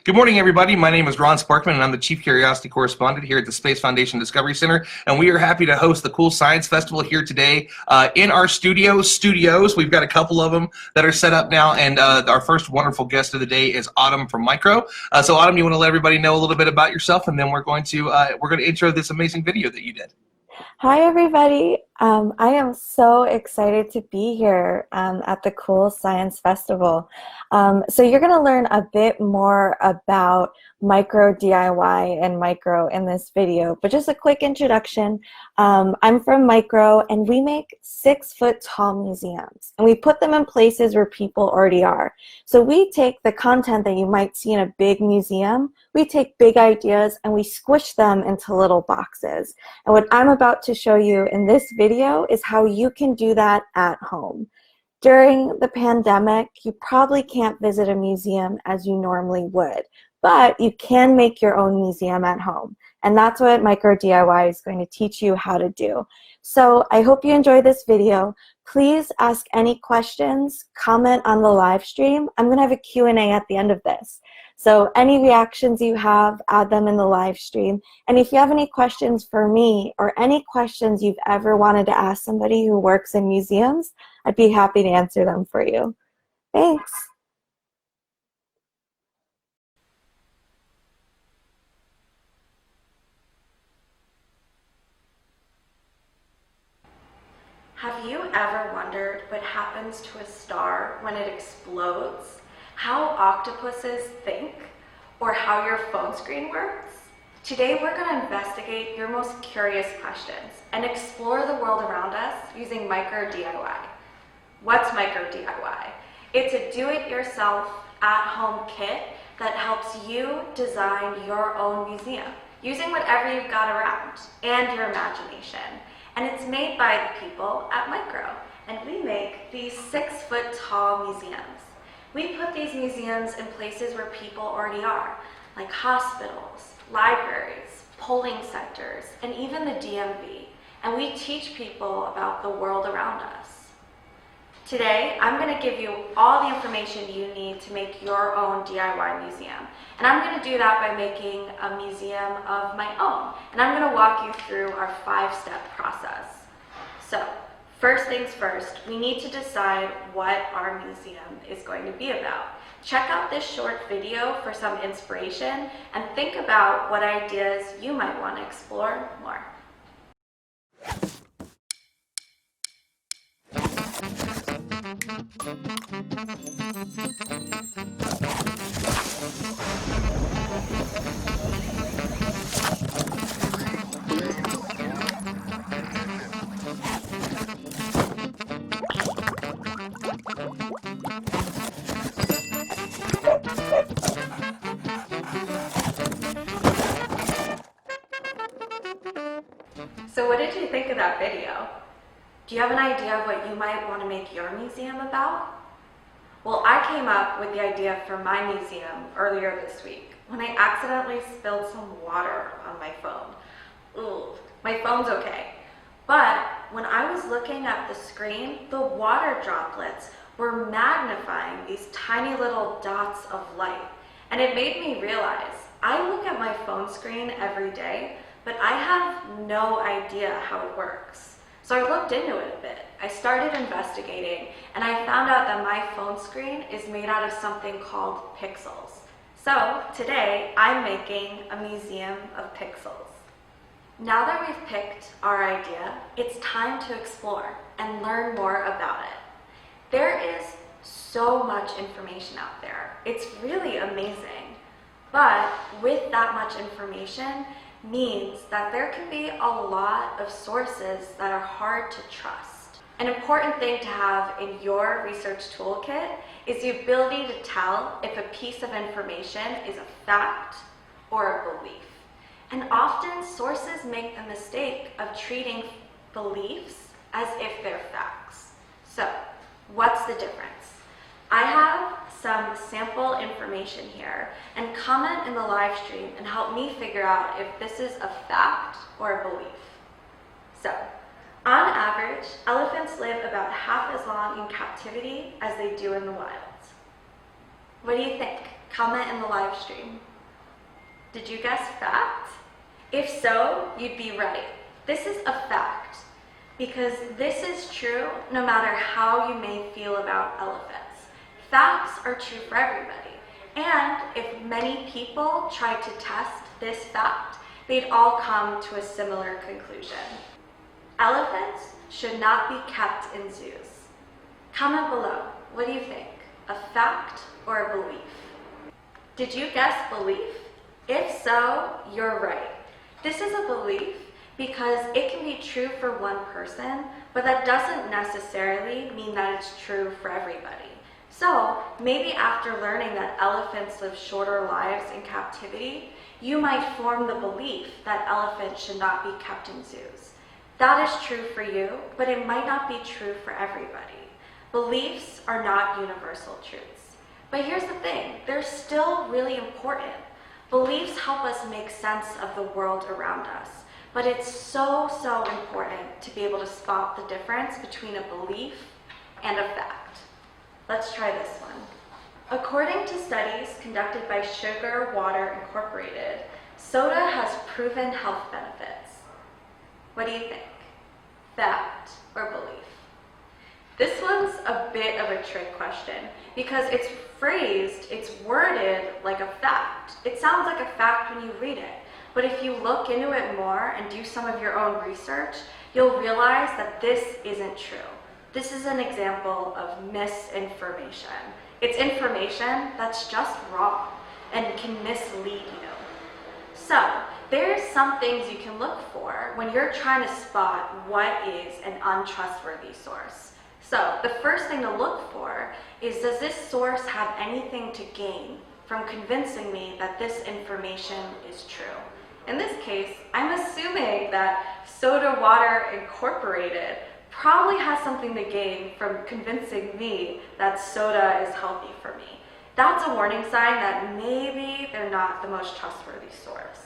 Good morning, everybody. My name is Ron Sparkman, and I'm the Chief Curiosity Correspondent here at the Space Foundation Discovery Center, and we are happy to host the Cool Science Festival here today in our studios. We've got a couple of them that are set up now, and our first wonderful guest of the day is Autumn from Micro. So, Autumn, you want to let everybody know a little bit about yourself, and then we're going to intro this amazing video that you did. Hi, everybody. I am so excited to be here at the Cool Science Festival. So you're going to learn a bit more about micro DIY and micro in this video, but just a quick introduction. I'm from Micro, and we make 6-foot tall museums, and we put them in places where people already are. So we take the content that you might see in a big museum, we take big ideas, and we squish them into little boxes. And what I'm about to show you in this video is how you can do that at home. During the pandemic, you probably can't visit a museum as you normally would, but you can make your own museum at home. And that's what Micro DIY is going to teach you how to do. So I hope you enjoy this video. Please ask any questions, comment on the live stream. I'm going to have a Q&A at the end of this. So any reactions you have, add them in the live stream. And if you have any questions for me or any questions you've ever wanted to ask somebody who works in museums, I'd be happy to answer them for you. Thanks. Have you ever wondered what happens to a star when it explodes? How octopuses think? Or how your phone screen works? Today we're going to investigate your most curious questions and explore the world around us using Micro DIY. What's Micro DIY? It's a do-it-yourself, at-home kit that helps you design your own museum using whatever you've got around and your imagination. And it's made by the people at Micro. And we make these 6-foot tall museums. We put these museums in places where people already are, like hospitals, libraries, polling centers, and even the DMV. And we teach people about the world around us. Today, I'm going to give you all the information you need to make your own DIY museum. And I'm going to do that by making a museum of my own. And I'm going to walk you through our 5-step process. So, first things first, we need to decide what our museum is going to be about. Check out this short video for some inspiration and think about what ideas you might want to explore more. So what did you think of that video? Do you have an idea of what you might want to make your museum about? Well, I came up with the idea for my museum earlier this week when I accidentally spilled some water on my phone. Ooh, my phone's okay. But when I was looking at the screen, the water droplets were magnifying these tiny little dots of light. And it made me realize I look at my phone screen every day, but I have no idea how it works. So I looked into it a bit. I started investigating, and I found out that my phone screen is made out of something called pixels. So today, I'm making a museum of pixels. Now that we've picked our idea, it's time to explore and learn more about it. There is so much information out there. It's really amazing. But with that much information, means that there can be a lot of sources that are hard to trust. An important thing to have in your research toolkit is the ability to tell if a piece of information is a fact or a belief. And often sources make the mistake of treating beliefs as if they're facts. So, what's the difference? I have some sample information here, and comment in the live stream and help me figure out if this is a fact or a belief. So, on average, elephants live about half as long in captivity as they do in the wild. What do you think? Comment in the live stream. Did you guess fact? If so, you'd be right. This is a fact, because this is true no matter how you may feel about elephants. Facts are true for everybody. And if many people tried to test this fact, they'd all come to a similar conclusion. Elephants should not be kept in zoos. Comment below, what do you think? A fact or a belief? Did you guess belief? If so, you're right. This is a belief because it can be true for one person, but that doesn't necessarily mean that it's true for everybody. So maybe after learning that elephants live shorter lives in captivity, you might form the belief that elephants should not be kept in zoos. That is true for you, but it might not be true for everybody. Beliefs are not universal truths. But here's the thing, they're still really important. Beliefs help us make sense of the world around us, but it's so important to be able to spot the difference between a belief and a fact. Let's try this one. According to studies conducted by Sugar Water Incorporated, soda has proven health benefits. What do you think? Fact or belief? This one's a bit of a trick question because it's phrased, it's worded like a fact. It sounds like a fact when you read it, but if you look into it more and do some of your own research, you'll realize that this isn't true. This is an example of misinformation. It's information that's just wrong and can mislead you. So, there's some things you can look for when you're trying to spot what is an untrustworthy source. So, the first thing to look for is, does this source have anything to gain from convincing me that this information is true? In this case, I'm assuming that Soda Water Incorporated probably has something to gain from convincing me that soda is healthy for me. That's a warning sign that maybe they're not the most trustworthy source.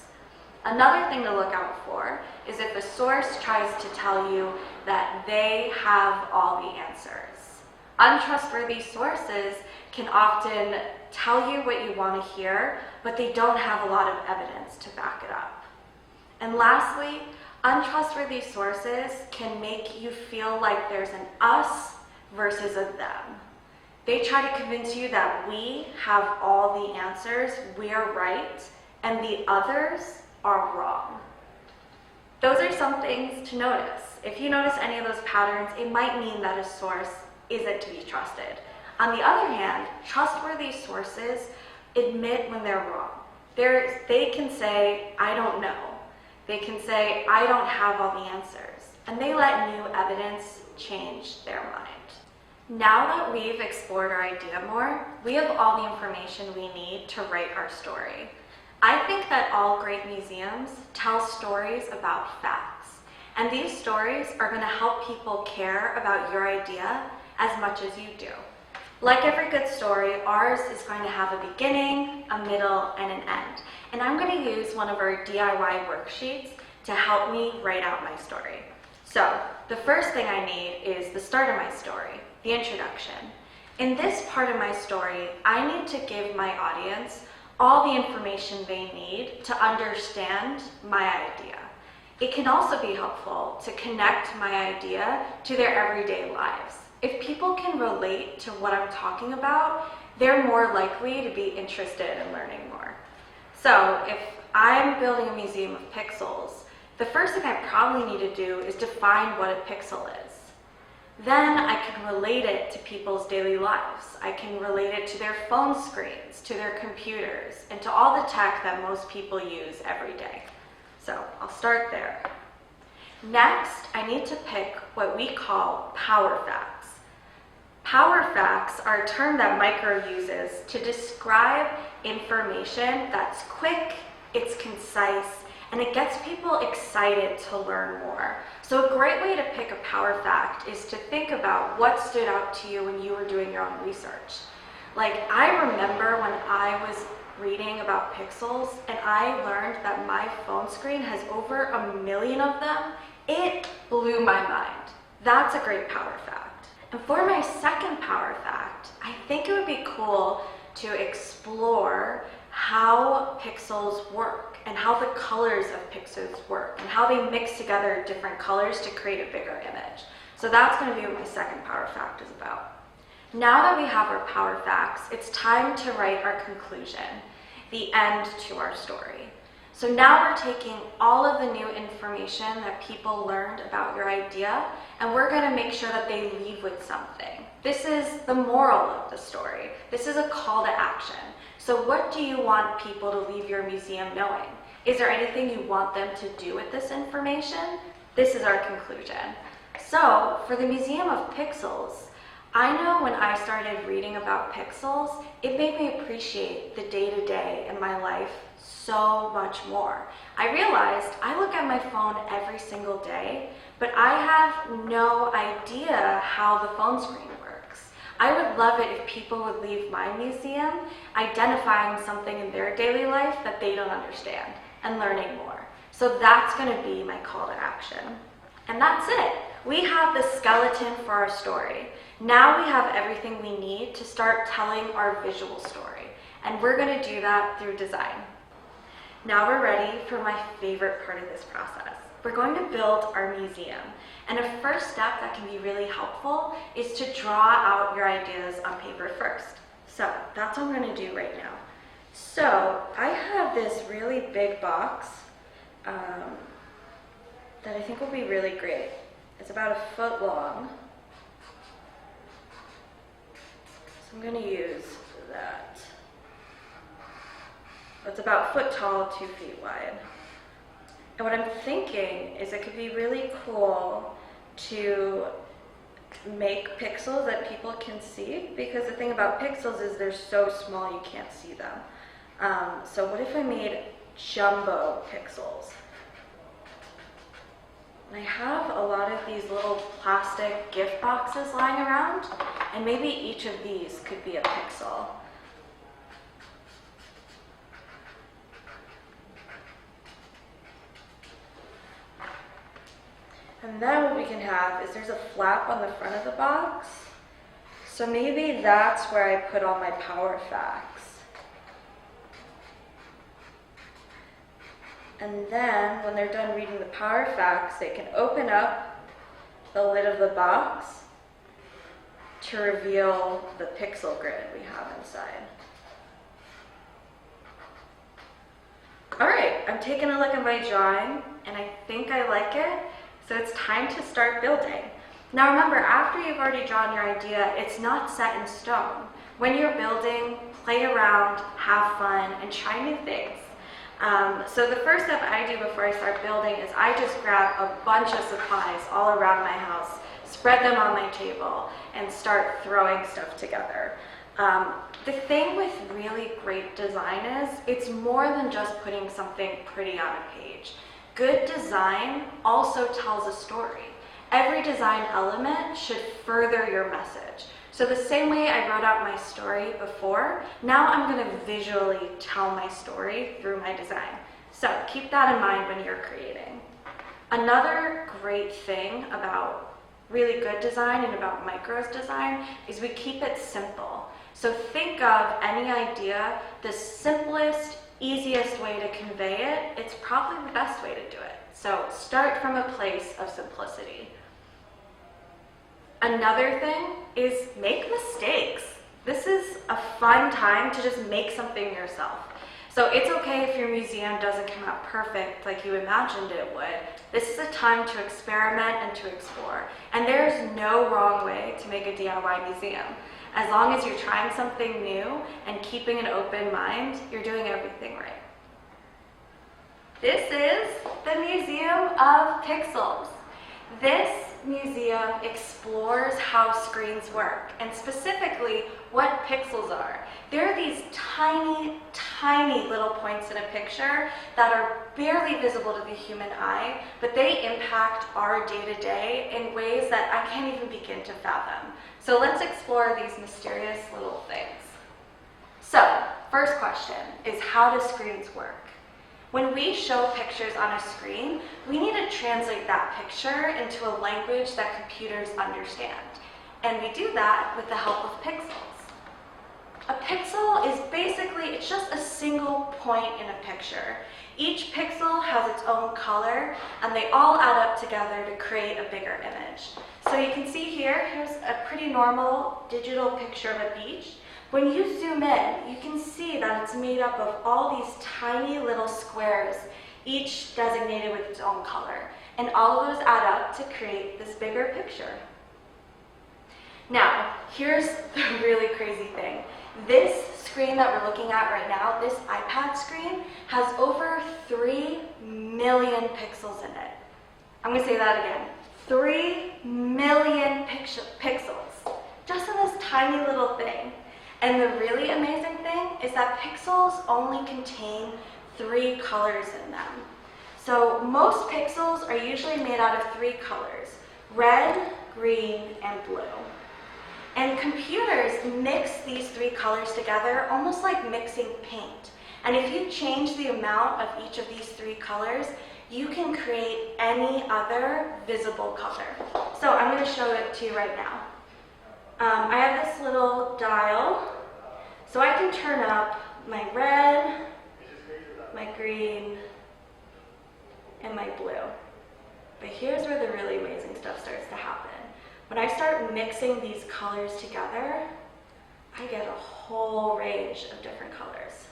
Another thing to look out for is if a source tries to tell you that they have all the answers. Untrustworthy sources can often tell you what you want to hear, but they don't have a lot of evidence to back it up. And lastly, untrustworthy sources can make you feel like there's an us versus a them. They try to convince you that we have all the answers, we're right, and the others are wrong. Those are some things to notice. If you notice any of those patterns, it might mean that a source isn't to be trusted. On the other hand, trustworthy sources admit when they're wrong. They can say, I don't know. They can say, I don't have all the answers, and they let new evidence change their mind. Now that we've explored our idea more, we have all the information we need to write our story. I think that all great museums tell stories about facts, and these stories are going to help people care about your idea as much as you do. Like every good story, ours is going to have a beginning, a middle, and an end. And I'm going to use one of our DIY worksheets to help me write out my story. So, the first thing I need is the start of my story, the introduction. In this part of my story, I need to give my audience all the information they need to understand my idea. It can also be helpful to connect my idea to their everyday lives. If people can relate to what I'm talking about, they're more likely to be interested in learning more. So if I'm building a museum of pixels, the first thing I probably need to do is define what a pixel is. Then I can relate it to people's daily lives. I can relate it to their phone screens, to their computers, and to all the tech that most people use every day. So I'll start there. Next, I need to pick what we call power facts. Power facts are a term that Micro uses to describe information that's quick, it's concise, and it gets people excited to learn more. So a great way to pick a power fact is to think about what stood out to you when you were doing your own research. Like, I remember when I was reading about pixels and I learned that my phone screen has over 1 million of them. It blew my mind. That's a great power fact. And for my second power fact, I think it would be cool to explore how pixels work and how the colors of pixels work and how they mix together different colors to create a bigger image. So that's going to be what my second power fact is about. Now that we have our power facts, it's time to write our conclusion, the end to our story. So now we're taking all of the new information that people learned about your idea, and we're going to make sure that they leave with something. This is the moral of the story. This is a call to action. So what do you want people to leave your museum knowing? Is there anything you want them to do with this information? This is our conclusion. So for the Museum of Pixels, I know when I started reading about pixels, it made me appreciate the day-to-day in my life so much more. I realized I look at my phone every single day, but I have no idea how the phone screen works. I would love it if people would leave my museum identifying something in their daily life that they don't understand and learning more. So that's going to be my call to action. And that's it. We have the skeleton for our story. Now we have everything we need to start telling our visual story. And we're going to do that through design. Now we're ready for my favorite part of this process. We're going to build our museum. And a first step that can be really helpful is to draw out your ideas on paper first. So that's what I'm going to do right now. So I have this really big box that I think will be really great. It's about 1 foot long. So I'm going to use that. It's about 1 foot tall, 2 feet wide. And what I'm thinking is it could be really cool to make pixels that people can see, because the thing about pixels is they're so small you can't see them. So what if I made jumbo pixels? And I have a lot of these little plastic gift boxes lying around, and maybe each of these could be a pixel. And then what we can have is there's a flap on the front of the box. So maybe that's where I put all my power facts. And then when they're done reading the power facts, they can open up the lid of the box to reveal the pixel grid we have inside. All right, I'm taking a look at my drawing, and I think I like it. So it's time to start building. Now remember, after you've already drawn your idea, it's not set in stone. When you're building, play around, have fun, and try new things. So the first step I do before I start building is I just grab a bunch of supplies all around my house, spread them on my table, and start throwing stuff together. The thing with really great design is it's more than just putting something pretty on a page. Good design also tells a story. Every design element should further your message. So the same way I wrote out my story before, now I'm going to visually tell my story through my design. So keep that in mind when you're creating. Another great thing about really good design and about Micro's design is we keep it simple. So think of any idea, the simplest, easiest way to convey it, it's probably the best way to do it. So start from a place of simplicity. Another thing is make mistakes. This is a fun time to just make something yourself. So it's okay if your museum doesn't come out perfect like you imagined it would. This is a time to experiment and to explore. And there's no wrong way to make a DIY museum. As long as you're trying something new and keeping an open mind, you're doing everything right. This is the Museum of Pixels. This museum explores how screens work, and specifically what pixels are. There are these tiny, tiny little points in a picture that are barely visible to the human eye, but they impact our day-to-day in ways that I can't even begin to fathom. So let's explore these mysterious little things. So, first question is, how do screens work? When we show pictures on a screen, we need to translate that picture into a language that computers understand. And we do that with the help of pixels. A pixel is basically, it's just a single point in a picture. Each pixel has its own color, and they all add up together to create a bigger image. So you can see here, here's a pretty normal digital picture of a beach. When you zoom in, you can see that it's made up of all these tiny little squares, each designated with its own color. And all of those add up to create this bigger picture. Now, here's the really crazy thing. This screen that we're looking at right now, this iPad screen, has over 3 million pixels in it. I'm going to say that again. 3 million pixels, just in this tiny little thing. And the really amazing thing is that pixels only contain 3 colors in them. So most pixels are usually made out of 3 colors: red, green, and blue. And computers mix these 3 colors together almost like mixing paint. And if you change the amount of each of these 3 colors, you can create any other visible color. So I'm going to show it to you right now. I have this little dial, so I can turn up my red, my green, and my blue. But here's where the really amazing stuff starts to happen. When I start mixing these colors together, I get a whole range of different colors.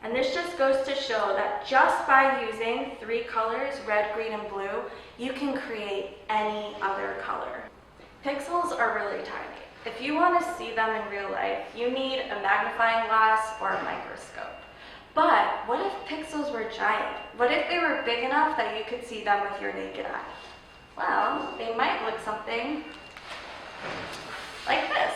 And this just goes to show that just by using 3 colors, red, green, and blue, you can create any other color. Pixels are really tiny. If you want to see them in real life, you need a magnifying glass or a microscope. But what if pixels were giant? What if they were big enough that you could see them with your naked eye? Well, they might look something like this.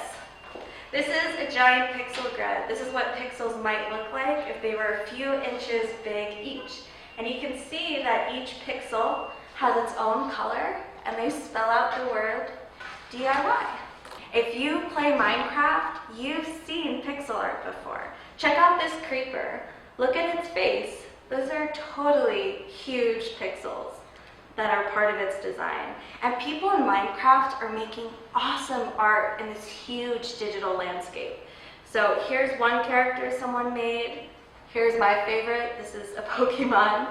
This is a giant pixel grid. This is what pixels might look like if they were a few inches big each. And you can see that each pixel has its own color, and they spell out the word DIY. If you play Minecraft, you've seen pixel art before. Check out this creeper. Look at its face. Those are totally huge pixels that are part of its design. And people in Minecraft are making awesome art in this huge digital landscape. So here's one character someone made. Here's my favorite. This is a Pokemon.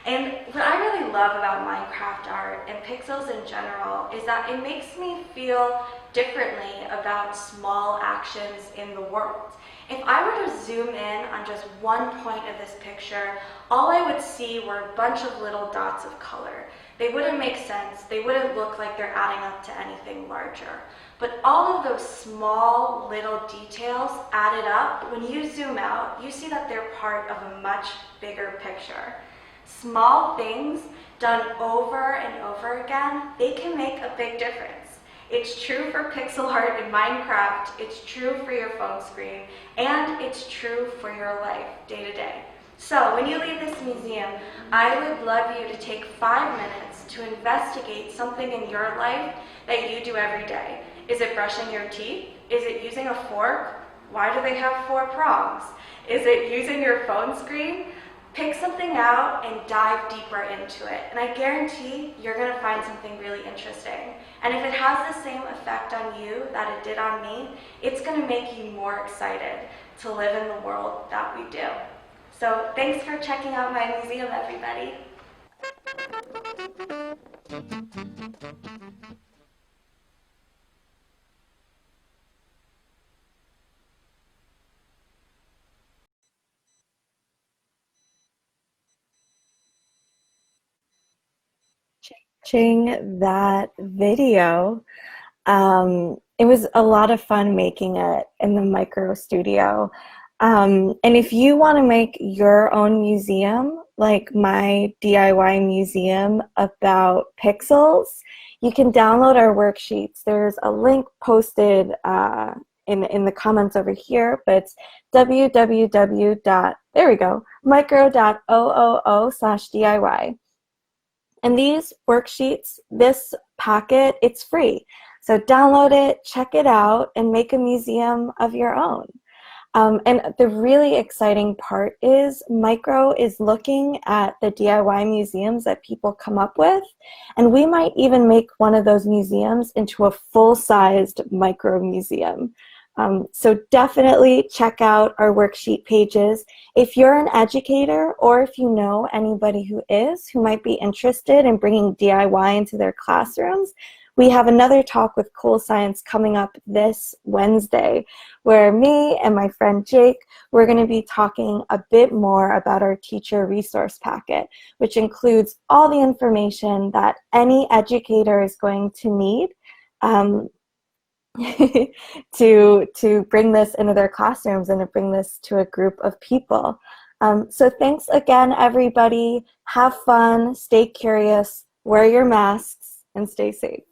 And what I really love about Minecraft art and pixels in general is that it makes me feel differently about small actions in the world. If I were to zoom in on just one point of this picture, all I would see were a bunch of little dots of color. They wouldn't make sense. They wouldn't look like they're adding up to anything larger. But all of those small little details added up, when you zoom out, you see that they're part of a much bigger picture. Small things done over and over again, they can make a big difference. It's true for pixel art in Minecraft, it's true for your phone screen, and it's true for your life day to day. So when you leave this museum, I would love you to take 5 minutes to investigate something in your life that you do every day. Is it brushing your teeth? Is it using a fork? Why do they have 4 prongs? Is it using your phone screen? Pick something out and dive deeper into it. And I guarantee you're going to find something really interesting. And if it has the same effect on you that it did on me, it's going to make you more excited to live in the world that we do. So thanks for checking out my museum, everybody. Watching that video. It was a lot of fun making it in the micro studio. And if you want to make your own museum, like my DIY museum about pixels, you can download our worksheets. There's a link posted in the comments over here, but it's micro.oo/DIY. And these worksheets, this packet, it's free. So download it, check it out, and make a museum of your own. And the really exciting part is Micro is looking at the DIY museums that people come up with, and we might even make one of those museums into a full-sized Micro museum. So definitely check out our worksheet pages. If you're an educator or if you know anybody who might be interested in bringing DIY into their classrooms, we have another talk with Cool Science coming up this Wednesday, where me and my friend Jake, we're going to be talking a bit more about our teacher resource packet, which includes all the information that any educator is going to need to bring this into their classrooms and to bring this to a group of people. So thanks again, everybody. Have fun, stay curious, wear your masks, and stay safe.